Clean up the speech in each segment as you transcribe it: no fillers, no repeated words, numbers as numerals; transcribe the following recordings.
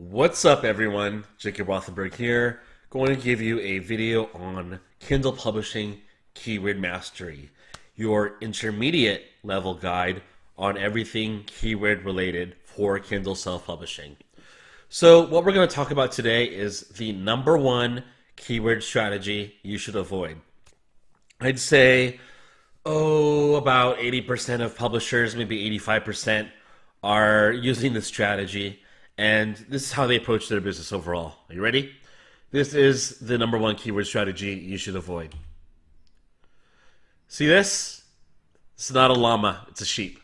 What's up, everyone? Jacob Rothenberg here, going to give you a video on Kindle Publishing Keyword Mastery, your intermediate level guide on everything keyword related for Kindle self-publishing. So what we're going to talk about today is the number one keyword strategy you should avoid. I'd say, about 80% of publishers, maybe 85%, are using this strategy. And this is how they approach their business overall. Are you ready? This is the number one keyword strategy you should avoid. See this? It's not a llama, it's a sheep.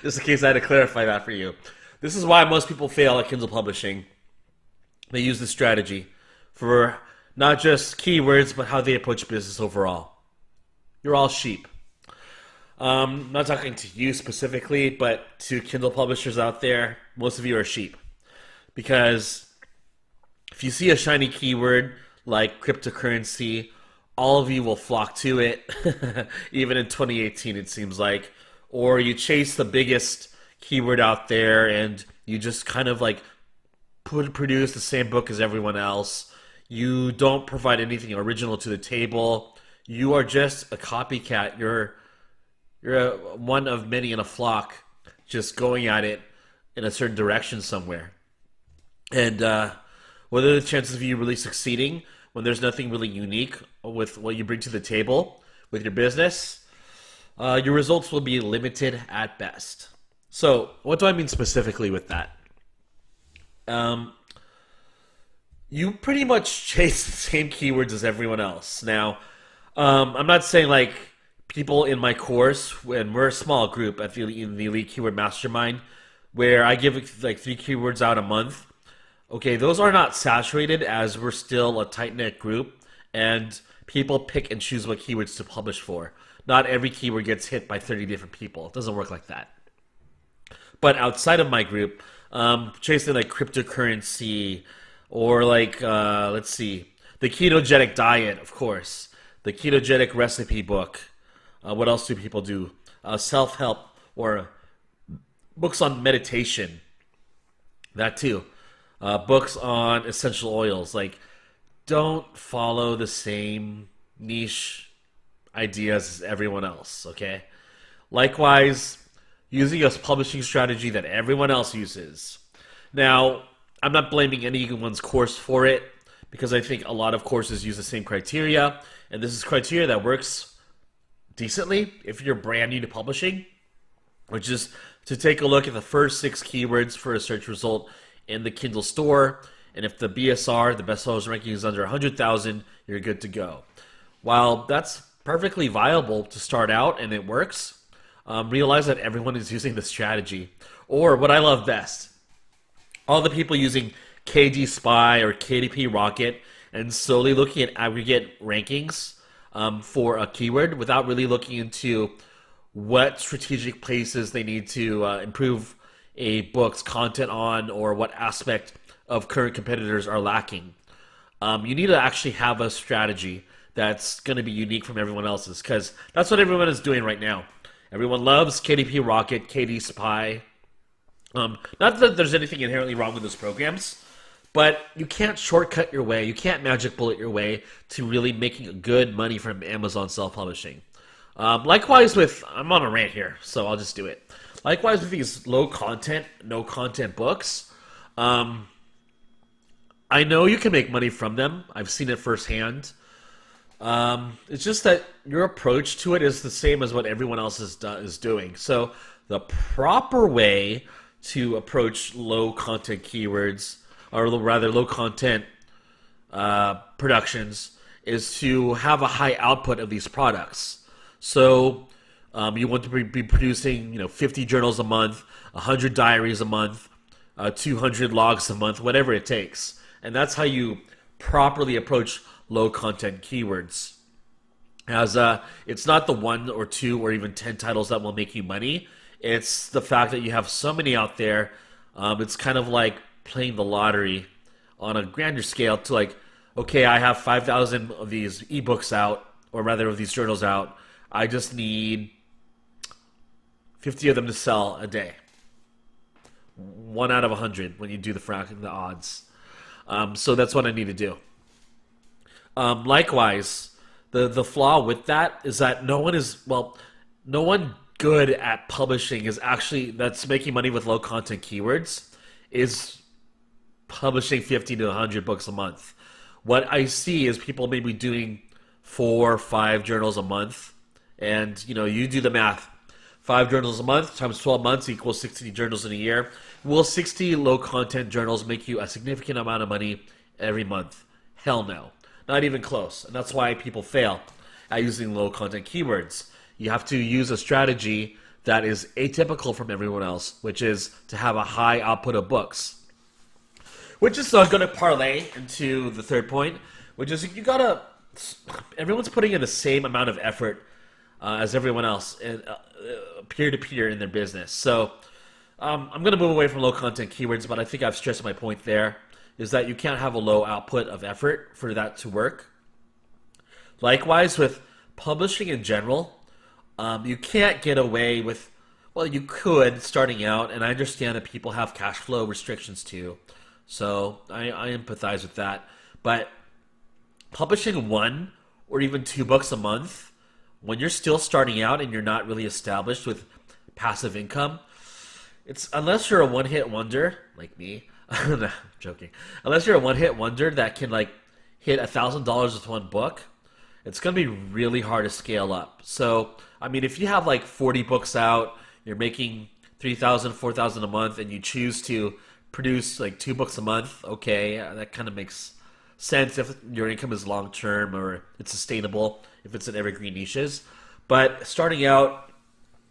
Just in case I had to clarify that for you. This is why most people fail at Kindle publishing. They use this strategy for not just keywords, but how they approach business overall. You're all sheep. I'm not talking to you specifically, but to Kindle publishers out there, most of you are sheep. Because if you see a shiny keyword like cryptocurrency, all of you will flock to it, even in 2018 it seems like. Or you chase the biggest keyword out there and you just kind of like produce the same book as everyone else. You don't provide anything original to the table. You are just a copycat. You're one of many in a flock, just going at it in a certain direction somewhere. And what are the chances of you really succeeding when there's nothing really unique with what you bring to the table with your business? Your results will be limited at best. So what do I mean specifically with that? You pretty much chase the same keywords as everyone else. Now, I'm not saying like people in my course, when we're a small group in the Elite Keyword Mastermind, where I give like 3 keywords out a month. Okay, those are not saturated as we're still a tight-knit group and people pick and choose what keywords to publish for. Not every keyword gets hit by 30 different people. It doesn't work like that. But outside of my group, chasing like cryptocurrency or like, let's see, the ketogenic diet, of course, the ketogenic recipe book. What else do people do? Self-help or books on meditation. That too. Books on essential oils. Like, don't follow the same niche ideas as everyone else, okay? Likewise, using a publishing strategy that everyone else uses. Now, I'm not blaming anyone's course for it because I think a lot of courses use the same criteria, and this is criteria that works decently if you're brand new to publishing, which is to take a look at the first 6 keywords for a search result in the Kindle store, and if the BSR, the bestsellers ranking, is under 100,000, you're good to go. While that's perfectly viable to start out and it works, realize that everyone is using this strategy. Or what I love best, all the people using KD Spy or KDP Rocket and slowly looking at aggregate rankings for a keyword without really looking into what strategic places they need to improve a book's content on or what aspect of current competitors are lacking. You need to actually have a strategy that's going to be unique from everyone else's, because that's what everyone is doing right now. Everyone loves KDP Rocket, KD Spy. Not that there's anything inherently wrong with those programs, but you can't shortcut your way. You can't magic bullet your way to really making good money from Amazon self-publishing. Likewise with, I'm on a rant here, so I'll just do it. Likewise with these low content, no content books, I know you can make money from them. I've seen it firsthand. It's just that your approach to it is the same as what everyone else is doing. So the proper way to approach low content keywords, or rather low content productions, is to have a high output of these products. So you want to be producing 50 journals a month, 100 diaries a month, 200 logs a month, whatever it takes. And that's how you properly approach low content keywords. As it's not the 1 or 2 or even 10 titles that will make you money. It's the fact that you have so many out there. It's kind of like playing the lottery on a grander scale to like, okay, I have 5,000 of these ebooks out, or rather of these journals out. I just need 50 of them to sell a day. 1 out of 100 when you do the odds. So that's what I need to do. Likewise, the flaw with that is that no one good at publishing is actually that's making money with low content keywords is publishing 50 to 100 books a month. What I see is people maybe doing 4 or 5 journals a month, and you do the math. 5 journals a month times 12 months equals 60 journals in a year. Will 60 low content journals make you a significant amount of money every month? Hell no. Not even close. And that's why people fail at using low content keywords. You have to use a strategy that is atypical from everyone else, which is to have a high output of books. Which is going to parlay into the third point, which is everyone's putting in the same amount of effort as everyone else, peer-to-peer in their business. So I'm going to move away from low content keywords, but I think I've stressed my point there, is that you can't have a low output of effort for that to work. Likewise, with publishing in general, you can't get away with, well, you could starting out, and I understand that people have cash flow restrictions too, so I empathize with that. But publishing 1 or even 2 books a month, when you're still starting out and you're not really established with passive income, it's unless you're a one-hit wonder like me. No, I'm joking. Unless you're a one-hit wonder that can hit $1,000 with 1 book, it's going to be really hard to scale up. So, I mean, if you have 40 books out, you're making $3,000, $4,000 a month, and you choose to produce 2 books a month, okay, that kind of makes sense if your income is long-term or it's sustainable, if it's in evergreen niches. But starting out,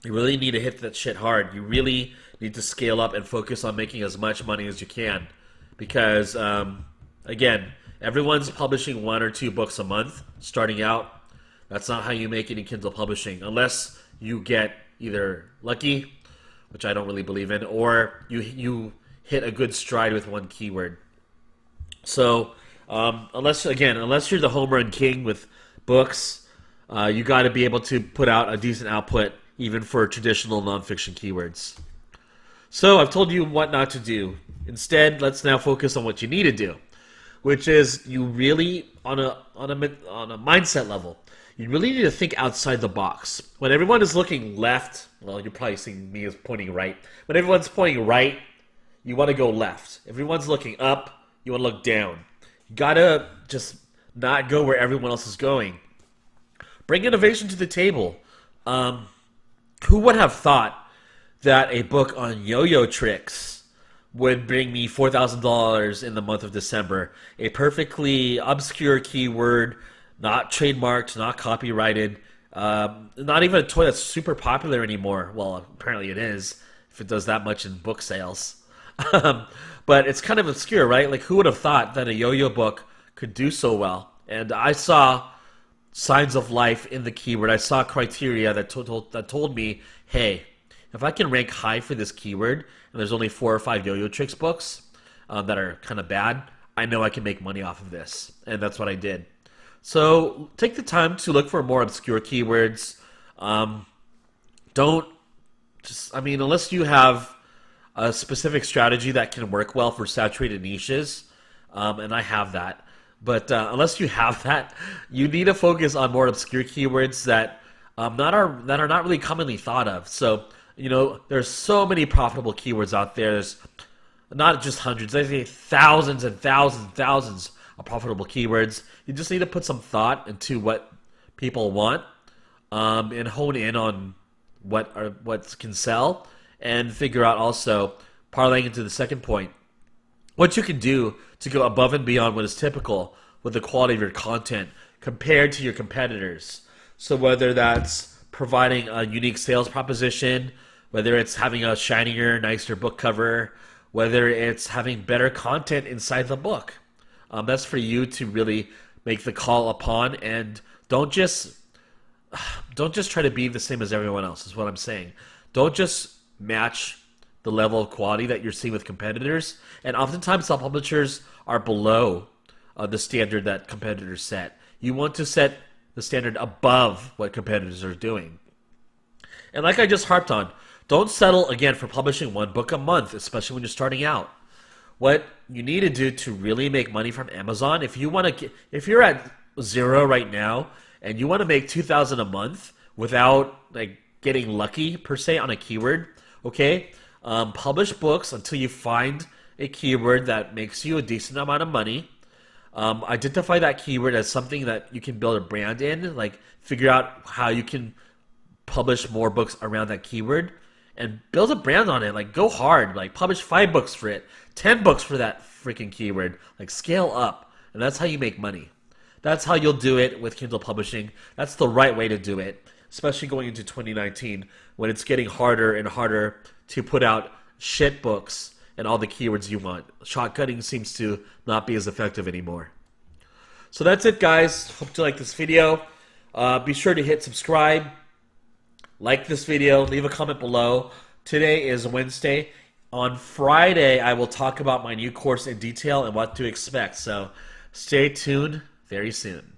you really need to hit that shit hard. You really need to scale up and focus on making as much money as you can. Because, again, everyone's publishing 1 or 2 books a month starting out. That's not how you make it in Kindle publishing, unless you get either lucky, which I don't really believe in, or you hit a good stride with 1 keyword. So, unless you're the home run king with books, you got to be able to put out a decent output even for traditional nonfiction keywords. So I've told you what not to do. Instead, let's now focus on what you need to do, which is you really on a mindset level, you really need to think outside the box. When everyone is looking left, well, you're probably seeing me as pointing right. When everyone's pointing right, you want to go left. If everyone's looking up, you want to look down. You gotta just not go where everyone else is going. Bring innovation to the table. Who would have thought that a book on yo-yo tricks would bring me $4,000 in the month of December? A perfectly obscure keyword, not trademarked, not copyrighted, not even a toy that's super popular anymore. Well, apparently it is, if it does that much in book sales. But it's kind of obscure, right? Who would have thought that a yo-yo book could do so well? And I saw signs of life in the keyword. I saw criteria that told me, hey, if I can rank high for this keyword, and there's only 4 or 5 yo-yo tricks books that are kind of bad, I know I can make money off of this. And that's what I did. So take the time to look for more obscure keywords. Unless you have a specific strategy that can work well for saturated niches, and I have that. But unless you have that, you need to focus on more obscure keywords that are not really commonly thought of. So, there's so many profitable keywords out there. There's not just hundreds, I think thousands and thousands and thousands of profitable keywords. You just need to put some thought into what people want, and hone in on what can sell, and figure out also, parlaying into the second point, what you can do to go above and beyond what is typical with the quality of your content compared to your competitors. So whether that's providing a unique sales proposition, whether it's having a shinier, nicer book cover, whether it's having better content inside the book. That's for you to really make the call upon, and don't just try to be the same as everyone else, is what I'm saying. Don't just match the level of quality that you're seeing with competitors. And oftentimes some publishers are below the standard that competitors set. You want to set the standard above what competitors are doing. And like I just harped on, Don't settle again for publishing one book a month, especially when you're starting out. What you need to do to really make money from Amazon, if you're at zero right now and you want to make 2,000 a month without like getting lucky per se on a keyword, okay? Publish books until you find a keyword that makes you a decent amount of money. Identify that keyword as something that you can build a brand in, like figure out how you can publish more books around that keyword and build a brand on it. Like go hard, like publish 5 books for it, 10 books for that freaking keyword, like scale up. And that's how you make money. That's how you'll do it with Kindle publishing. That's the right way to do it, especially going into 2019 when it's getting harder and harder to put out shit books and all the keywords you want. Shortcutting seems to not be as effective anymore. So that's it, guys. Hope you like this video. Be sure to hit subscribe, like this video, leave a comment below. Today is Wednesday. On Friday, I will talk about my new course in detail and what to expect. So stay tuned very soon.